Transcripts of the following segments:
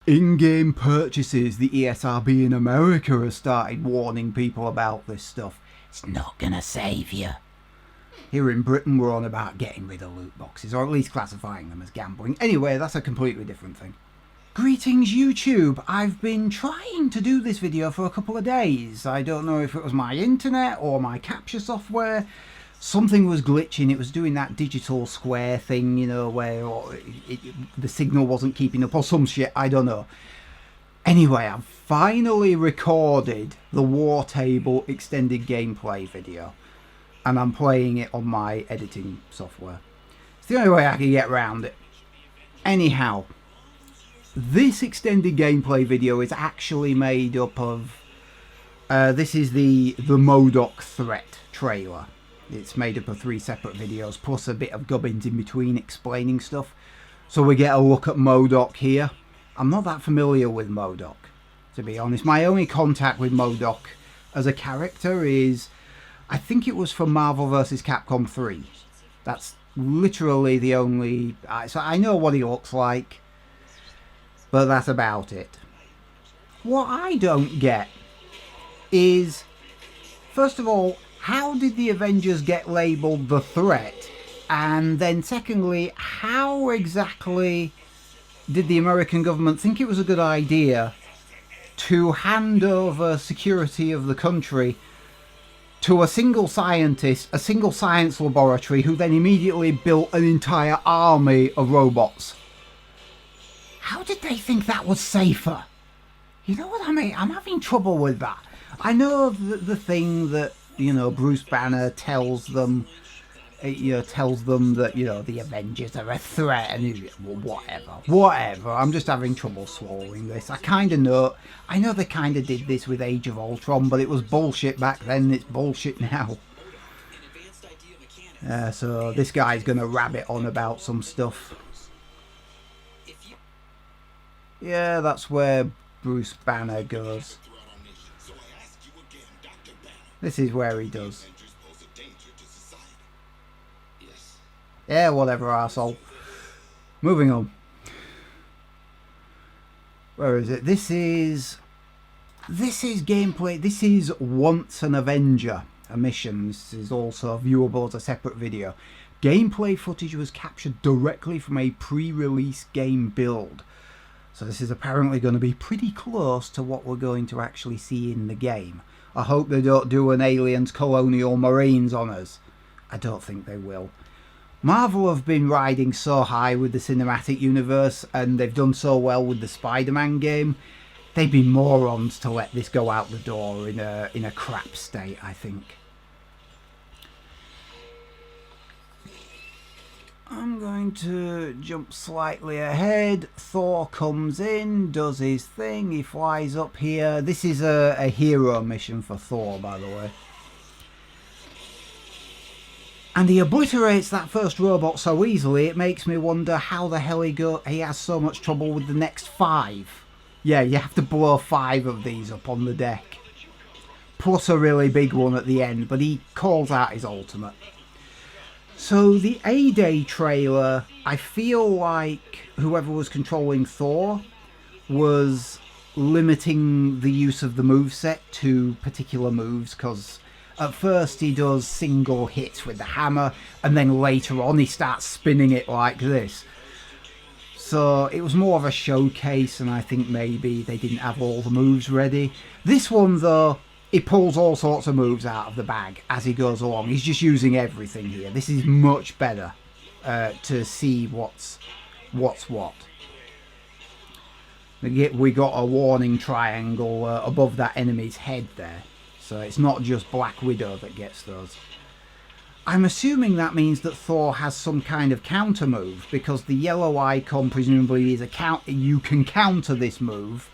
in-game purchases, the ESRB in America has started warning people about this stuff. It's not gonna save you. Here in Britain we're on about getting rid of loot boxes, or at least classifying them as gambling. Anyway, that's a completely different thing. Greetings YouTube, I've been trying to do this video for a couple of days. I don't know if it was my internet or my capture software. Something was glitching, it was doing that digital square thing, you know, where the signal wasn't keeping up or some shit, I don't know. Anyway, I've finally recorded the War Table extended gameplay video. And I'm playing it on my editing software. It's the only way I can get around it. Anyhow, this extended gameplay video is actually made up of... this is the MODOK threat trailer. It's made up of 3 separate videos, plus a bit of gubbins in between explaining stuff. So we get a look at MODOK here. I'm not that familiar with MODOK, to be honest. My only contact with MODOK as a character is... I think it was for Marvel vs. Capcom 3. That's literally the only... So I know what he looks like, but that's about it. What I don't get is, first of all, how did the Avengers get labelled the threat? And then secondly, how exactly did the American government think it was a good idea to hand over security of the country to a single scientist, a single science laboratory, who then immediately built an entire army of robots? How did they think that was safer? You know what I mean? I'm having trouble with that. I know the thing that, you know, Bruce Banner tells them, you know, that, you know, the Avengers are a threat, and well, whatever. I'm just having trouble swallowing this. I know they kind of did this with Age of Ultron, but it was bullshit back then. It's bullshit now. So this guy's gonna rabbit on about some stuff. Yeah, that's where Bruce Banner goes. This is where he does. Yeah, whatever, arsehole. Moving on. Where is it? This is gameplay. This is Once an Avenger, a mission. This is also viewable as a separate video. Gameplay footage was captured directly from a pre-release game build. So this is apparently going to be pretty close to what we're going to actually see in the game. I hope they don't do an Aliens Colonial Marines on us. I don't think they will. Marvel have been riding so high with the cinematic universe, and they've done so well with the Spider-Man game. They'd be morons to let this go out the door in a crap state, I think. I'm going to jump slightly ahead. Thor comes in, does his thing, he flies up here. This is a hero mission for Thor, by the way. And he obliterates that first robot so easily, it makes me wonder how the hell he has so much trouble with the next 5. Yeah, you have to blow 5 of these up on the deck. Plus a really big one at the end, but he calls out his ultimate. So the A-Day trailer, I feel like whoever was controlling Thor was limiting the use of the moveset to particular moves, because at first he does single hits with the hammer, and then later on he starts spinning it like this. So it was more of a showcase, and I think maybe they didn't have all the moves ready. This one though, he pulls all sorts of moves out of the bag as he goes along. He's just using everything here. This is much better to see what's what. We got a warning triangle above that enemy's head there. So it's not just Black Widow that gets those. I'm assuming that means that Thor has some kind of counter move, because the yellow icon presumably is a counter. You can counter this move,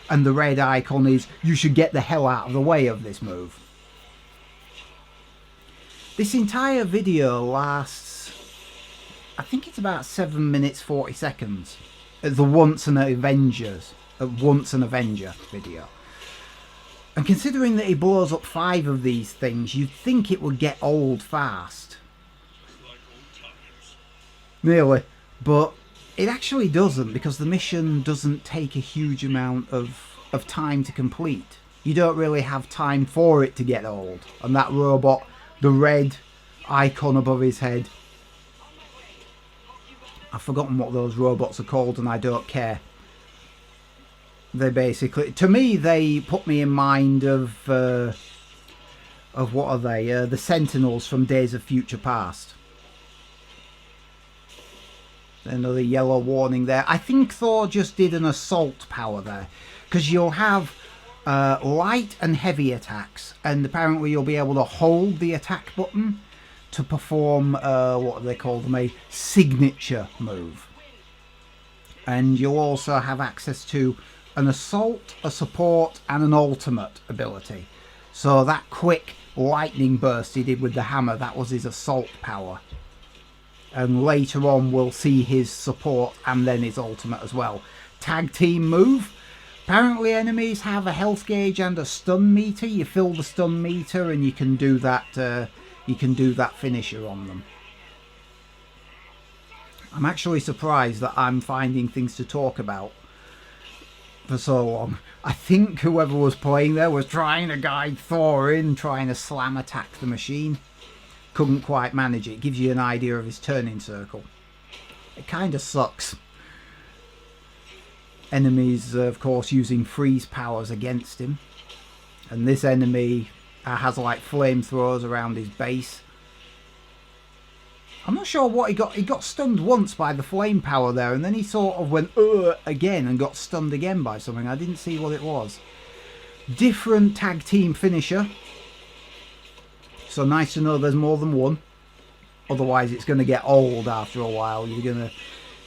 and the red icon is you should get the hell out of the way of this move. This entire video lasts, I think it's about 7 minutes 40 seconds. The Once an Avenger video. And considering that he blows up 5 of these things, you'd think it would get old fast. Nearly. But It actually doesn't, because the mission doesn't take a huge amount of time to complete. You don't really have time for it to get old. And that robot, the red icon above his head, I've forgotten what those robots are called and I don't care. They basically, to me, they put me in mind of what are they? The Sentinels from Days of Future Past. Another yellow warning there. I think Thor just did an assault power there, because you'll have light and heavy attacks, and apparently you'll be able to hold the attack button to perform what are they called, a signature move. And you'll also have access to an assault, a support, and an ultimate ability. So that quick lightning burst he did with the hammer, that was his assault power. And later on we'll see his support and then his ultimate as well. Tag team move. Apparently enemies have a health gauge and a stun meter. You fill the stun meter and you can do that finisher on them. I'm actually surprised that I'm finding things to talk about for so long. I think whoever was playing there was trying to guide Thor in, trying to slam attack the machine. Couldn't quite manage it. It gives you an idea of his turning circle. It kind of sucks. Enemies, of course, using freeze powers against him. And this enemy has like flamethrowers around his base. I'm not sure what he got. He got stunned once by the flame power there, and then he sort of went again and got stunned again by something. I didn't see what it was. Different tag team finisher. So nice to know there's more than one. Otherwise it's going to get old after a while. You're going to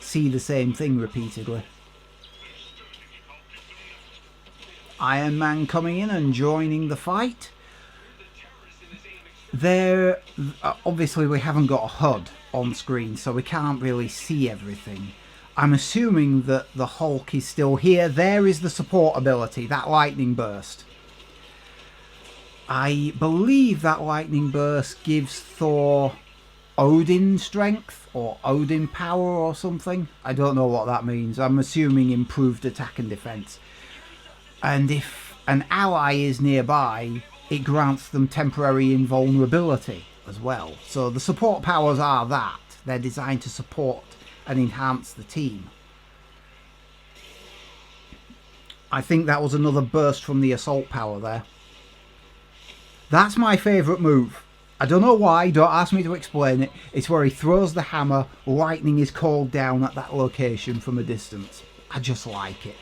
see the same thing repeatedly. Iron Man coming in and joining the fight. There, obviously we haven't got a HUD on screen, so we can't really see everything. I'm assuming that the Hulk is still here. There is the support ability, that lightning burst. I believe that lightning burst gives Thor Odin strength or Odin power or something. I don't know what that means. I'm assuming improved attack and defense. And if an ally is nearby, it grants them temporary invulnerability as well. So the support powers are that. They're designed to support and enhance the team. I think that was another burst from the assault power there. That's my favourite move. I don't know why, don't ask me to explain it. It's where he throws the hammer, lightning is called down at that location from a distance. I just like it.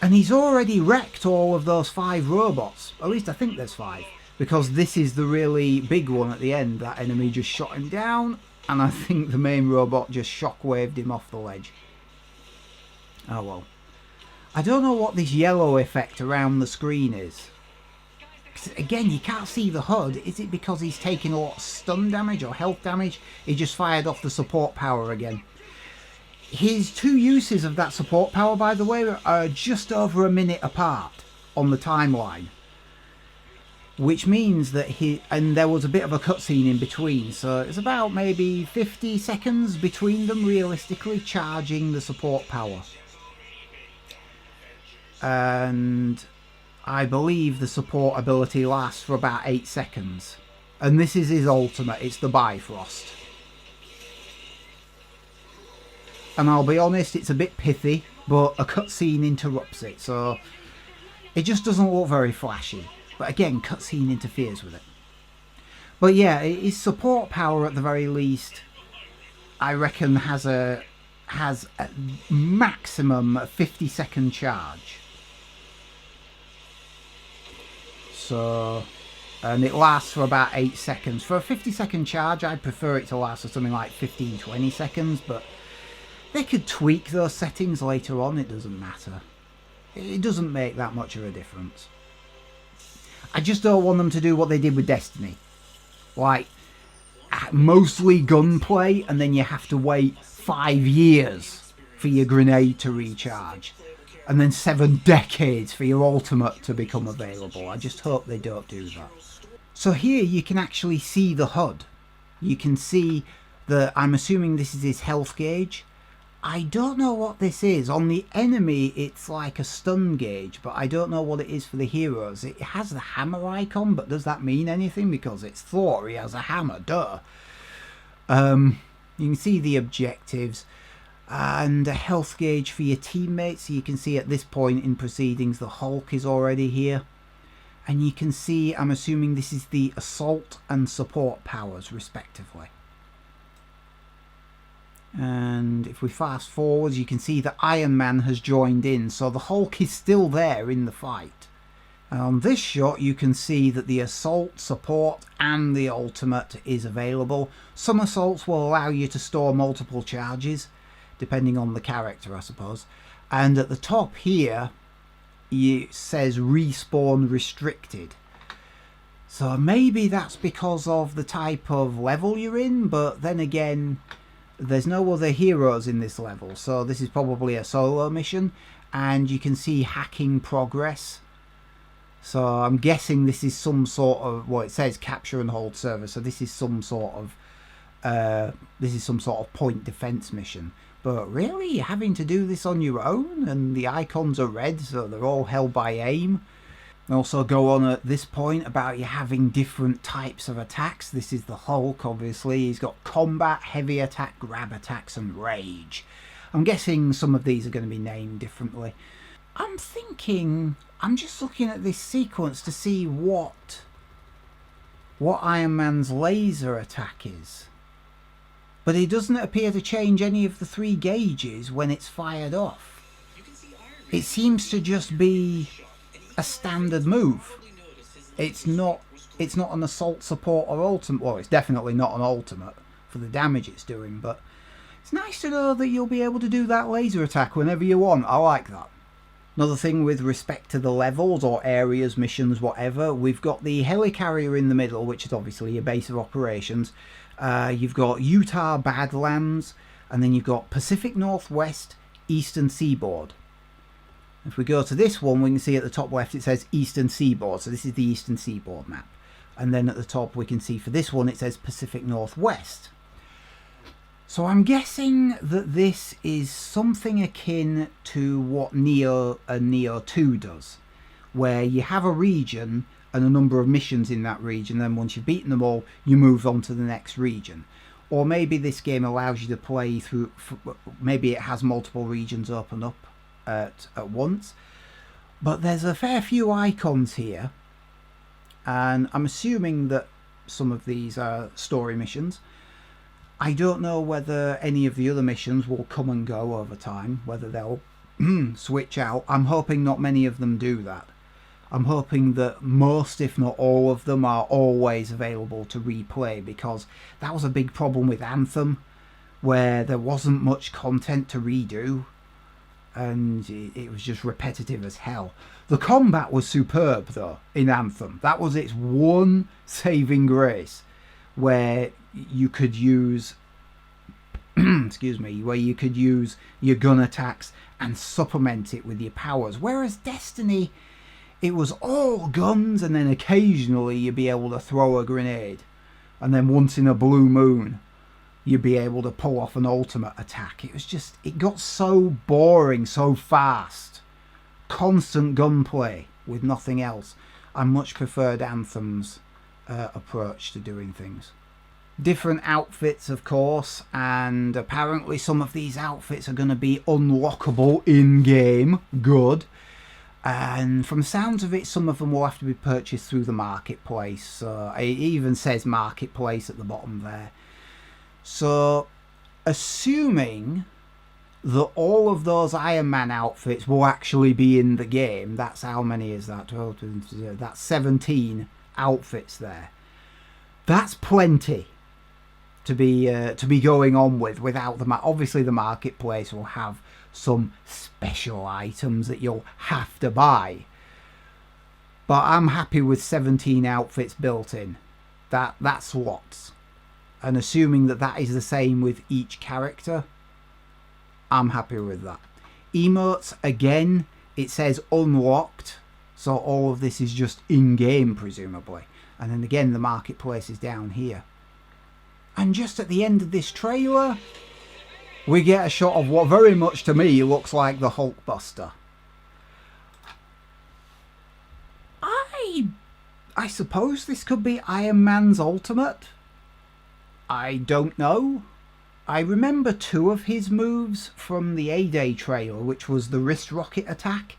And he's already wrecked all of those 5 robots. At least I think there's 5. Because this is the really big one at the end. That enemy just shot him down. And I think the main robot just shockwaved him off the ledge. Oh well. I don't know what this yellow effect around the screen is. Again, you can't see the HUD. Is it because he's taking a lot of stun damage or health damage? He just fired off the support power again. His 2 uses of that support power, by the way, are just over a minute apart on the timeline. Which means that and there was a bit of a cutscene in between, so it's about maybe 50 seconds between them realistically charging the support power. And I believe the support ability lasts for about 8 seconds. And this is his ultimate, it's the Bifrost. And I'll be honest, it's a bit pithy, but a cutscene interrupts it, so it just doesn't look very flashy. But again, cutscene interferes with it. But yeah, his support power at the very least, I reckon has a maximum 50-second charge. So, and it lasts for about 8 seconds. For a 50-second charge, I'd prefer it to last for something like 15-20 seconds, but they could tweak those settings later on, it doesn't matter. It doesn't make that much of a difference. I just don't want them to do what they did with Destiny. Like, mostly gunplay, and then you have to wait 5 years for your grenade to recharge. And then 7 decades for your ultimate to become available. I just hope they don't do that. So here you can actually see the HUD. You can see I'm assuming this is his health gauge. I don't know what this is. On the enemy, it's like a stun gauge, but I don't know what it is for the heroes. It has the hammer icon, but does that mean anything? Because it's Thor, he has a hammer, duh. You can see the objectives and a health gauge for your teammates. So you can see at this point in proceedings, the Hulk is already here. And you can see, I'm assuming this is the assault and support powers, respectively. And if we fast forward, you can see that Iron Man has joined in, so the Hulk is still there in the fight. And on this shot you can see that the assault, support and the ultimate is available. Some assaults will allow you to store multiple charges, depending on the character I suppose. And at the top here it says respawn restricted. So maybe that's because of the type of level you're in, but then again, there's no other heroes in this level, so this is probably a solo mission. And you can see hacking progress, so I'm guessing this is some sort of, well, it says capture and hold server, so this is some sort of point defense mission. But really, you're having to do this on your own, and the icons are red, so they're all held by aim. Also go on at this point about you having different types of attacks. This is the Hulk, obviously. He's got combat, heavy attack, grab attacks and rage. I'm guessing some of these are going to be named differently. I'm just looking at this sequence to see what Iron Man's laser attack is. But it doesn't appear to change any of the 3 gauges when it's fired off. It seems to just be a standard move. It's not an assault, support or ultimate. Well, it's definitely not an ultimate for the damage it's doing, but it's nice to know that you'll be able to do that laser attack whenever you want. I like that. Another thing with respect to the levels or areas, missions, whatever, we've got the helicarrier in the middle, which is obviously your base of operations. You've got Utah Badlands, and then you've got Pacific Northwest, Eastern Seaboard. If we go to this one, we can see at the top left it says Eastern Seaboard, so this is the Eastern Seaboard map. And then at the top we can see for this one it says Pacific Northwest. So I'm guessing that this is something akin to what Neo and Neo 2 does, where you have a region and a number of missions in that region, then once you've beaten them all, you move on to the next region. Or maybe this game allows you to play through, maybe it has multiple regions open up at once. But there's a fair few icons here, and I'm assuming that some of these are story missions. I don't know whether any of the other missions will come and go over time, whether they'll switch out. I'm hoping not many of them do that. I'm hoping that most, if not all of them, are always available to replay, because that was a big problem with Anthem, where there wasn't much content to redo, and it was just repetitive as hell. The combat was superb, though, in Anthem. That was its one saving grace, where you could use excuse me, where you could use your gun attacks and supplement it with your powers. Whereas Destiny, it was all guns, and then occasionally you'd be able to throw a grenade, and then once in a blue moon you'd be able to pull off an ultimate attack. It was just, it got so boring so fast. Constant gunplay with nothing else. I much preferred Anthem's approach to doing things. Different outfits, of course, and apparently some of these outfits are going to be unlockable in-game. Good. And from the sounds of it, some of them will have to be purchased through the marketplace. So it even says marketplace at the bottom there. So, assuming that all of those Iron Man outfits will actually be in the game, that's how many is that? 12, that's 17 outfits there. That's plenty to be going on with without the obviously the marketplace will have some special items that you'll have to buy. But I'm happy with 17 outfits built in. That's lots. And assuming that that is the same with each character, I'm happy with that. Emotes, again, it says unlocked, so all of this is just in-game presumably. And then again, the marketplace is down here. And just at the end of this trailer, we get a shot of what very much to me looks like the Hulkbuster. I suppose this could be Iron Man's ultimate. I don't know. I remember two of his moves from the A-Day trailer, which was the wrist rocket attack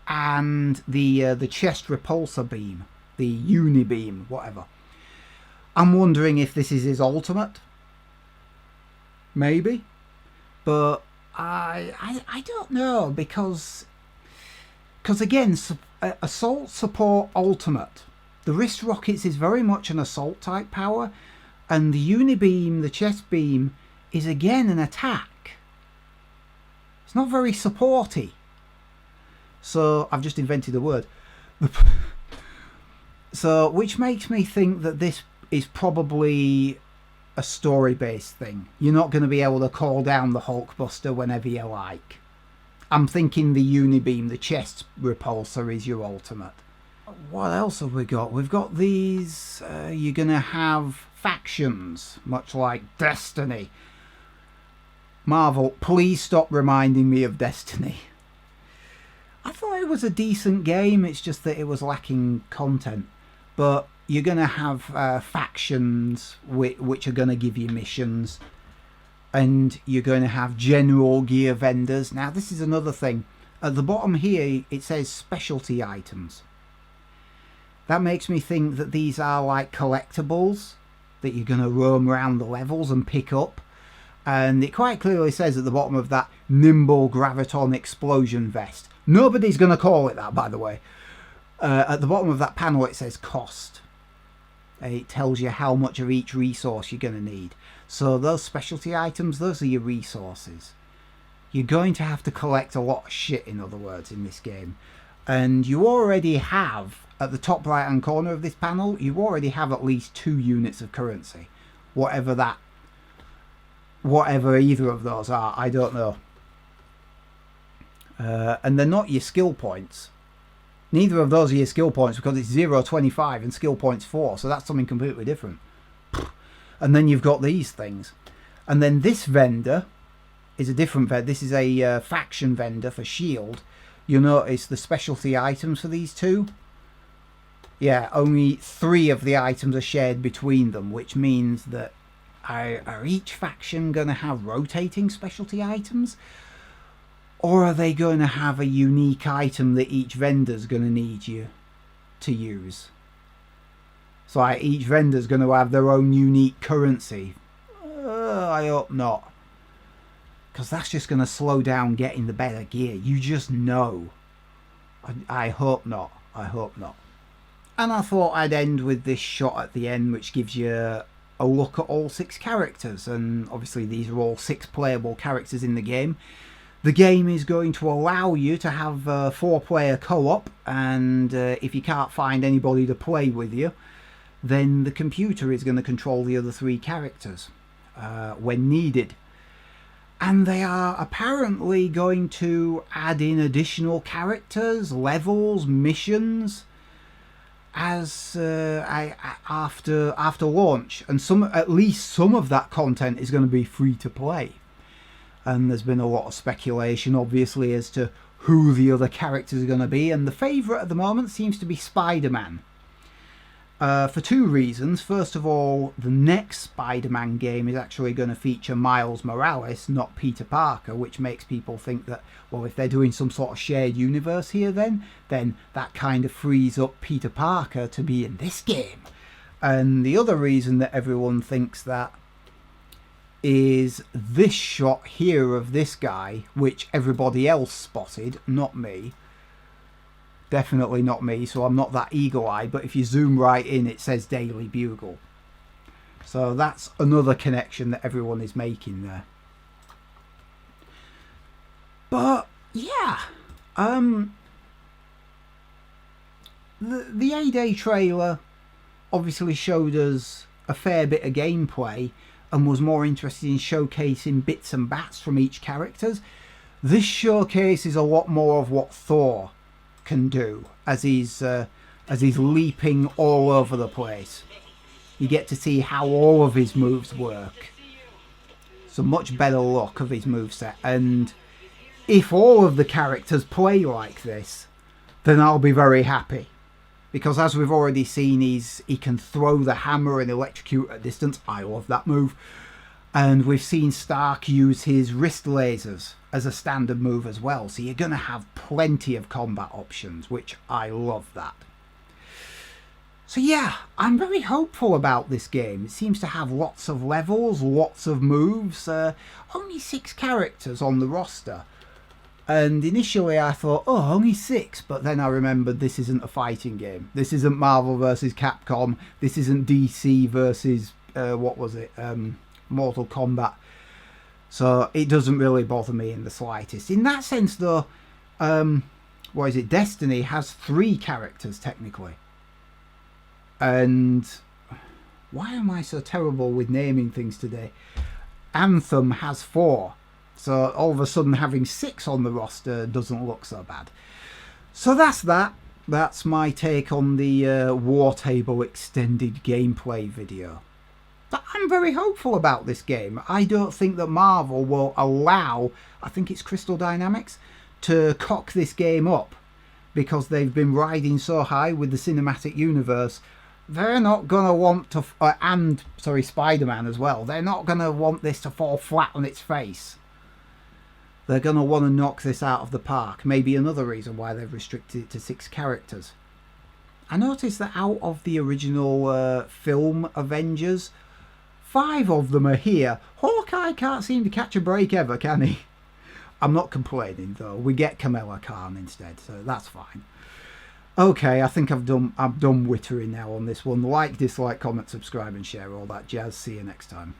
and the chest repulsor beam, the unibeam, whatever. I'm wondering if this is his ultimate. Maybe. But I don't know, because again, assault support ultimate. The wrist rockets is very much an assault type power, and the unibeam, the chest beam, is again an attack. It's not very supporty. So I've just invented a word. So, which makes me think that this is probably a story-based thing. You're not going to be able to call down the Hulkbuster whenever you like. I'm thinking the unibeam, the chest repulsor, is your ultimate. What else have we got? We've got these... you're going to have factions, much like Destiny. Marvel, please stop reminding me of Destiny. I thought it was a decent game, it's just that it was lacking content. But you're going to have factions which are going to give you missions. And you're going to have general gear vendors. Now, this is another thing. At the bottom here, it says specialty items. That makes me think that these are like collectibles that you're going to roam around the levels and pick up. And it quite clearly says at the bottom of that, Nimble Graviton Explosion Vest. Nobody's going to call it that, by the way. At the bottom of that panel, it says cost. It tells you how much of each resource you're going to need. So those specialty items, those are your resources. You're going to have to collect a lot of shit, in other words, in this game. And you already have, at the top right hand corner of this panel, you already have at least 2 units of currency. Whatever either of those are, I don't know. And they're not your skill points. Neither of those are your skill points, because it's 0.25 and skill points 4, so that's something completely different. And then you've got these things. And then this vendor is a different vendor. This is a faction vendor for S.H.I.E.L.D. You'll notice the specialty items for these two. Yeah, only 3 of the items are shared between them, which means that are each faction going to have rotating specialty items? Or are they going to have a unique item that each vendor's going to need you to use? So like each vendor's going to have their own unique currency. I hope not. Because that's just going to slow down getting the better gear. You just know. I hope not. I hope not. And I thought I'd end with this shot at the end, which gives you a look at all 6 characters. And obviously these are all 6 playable characters in the game. The game is going to allow you to have 4-player co-op, and if you can't find anybody to play with you, then the computer is going to control the other 3 characters when needed. And they are apparently going to add in additional characters, levels, missions as after launch, and at least some of that content is going to be free to play. And there's been a lot of speculation, obviously, as to who the other characters are going to be. And the favourite at the moment seems to be Spider-Man. For 2 reasons. First of all, the next Spider-Man game is actually going to feature Miles Morales, not Peter Parker, which makes people think that, well, if they're doing some sort of shared universe here then that kind of frees up Peter Parker to be in this game. And the other reason that everyone thinks that is this shot here of this guy, which everybody else spotted, not me. Definitely not me, so I'm not that eagle-eyed, but if you zoom right in, it says Daily Bugle. So that's another connection that everyone is making there. But, yeah. The A-Day trailer obviously showed us a fair bit of gameplay, and was more interested in showcasing bits and bats from each characters. This showcases a lot more of what Thor can do as he's leaping all over the place. You get to see how all of his moves work. So much better look of his moveset. And if all of the characters play like this, then I'll be very happy. Because as we've already seen, he can throw the hammer and electrocute at distance. I love that move. And we've seen Stark use his wrist lasers as a standard move as well. So you're going to have plenty of combat options, which I love that. So yeah, I'm very hopeful about this game. It seems to have lots of levels, lots of moves. Only 6 characters on the roster. And initially I thought, oh, only 6. But then I remembered this isn't a fighting game. This isn't Marvel versus Capcom. This isn't DC versus, what was it? Mortal Kombat. So it doesn't really bother me in the slightest. In that sense though, what is it? Destiny has 3 characters technically. And why am I so terrible with naming things today? Anthem has 4. So all of a sudden having 6 on the roster doesn't look so bad. So that's that. That's my take on the War Table extended gameplay video. But I'm very hopeful about this game. I don't think that Marvel will allow, I think it's Crystal Dynamics, to cock this game up. Because they've been riding so high with the cinematic universe. They're not going to want to, Spider-Man as well. They're not going to want this to fall flat on its face. They're going to want to knock this out of the park. Maybe another reason why they've restricted it to 6 characters. I noticed that out of the original film Avengers, 5 of them are here. Hawkeye can't seem to catch a break ever, can he? I'm not complaining though. We get Kamala Khan instead, so that's fine. Okay, I think I'm done wittering now on this one. Like, dislike, comment, subscribe and share, all that jazz. See you next time.